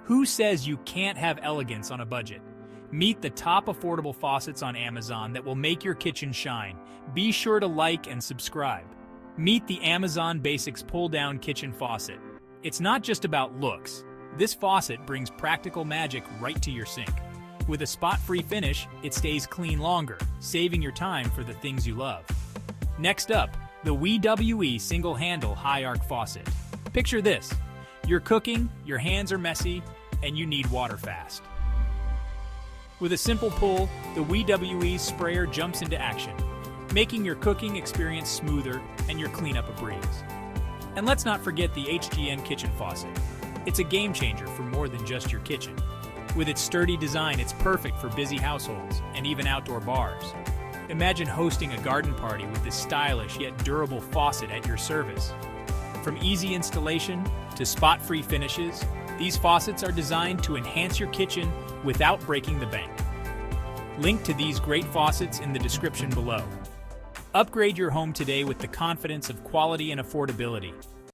Who says you can't have elegance on a budget? Meet the top affordable faucets on Amazon that will make your kitchen shine. Be sure to like and subscribe. Meet the Amazon Basics pull-down kitchen faucet. It's not just about looks. This faucet brings practical magic right to your sink. With a spot-free finish, it stays clean longer, saving your time for the things you love. Next up, the WE single-handle high-arc faucet. Picture this. You're cooking, your hands are messy, and you need water fast. With a simple pull, the WE sprayer jumps into action, making your cooking experience smoother and your cleanup a breeze. And let's not forget the AHe&x kitchen faucet. It's a game changer for more than just your kitchen. With its sturdy design, it's perfect for busy households and even outdoor bars. Imagine hosting a garden party with this stylish yet durable faucet at your service. From easy installation to spot-free finishes, these faucets are designed to enhance your kitchen without breaking the bank. Link to these great faucets in the description below. Upgrade your home today with the confidence of quality and affordability.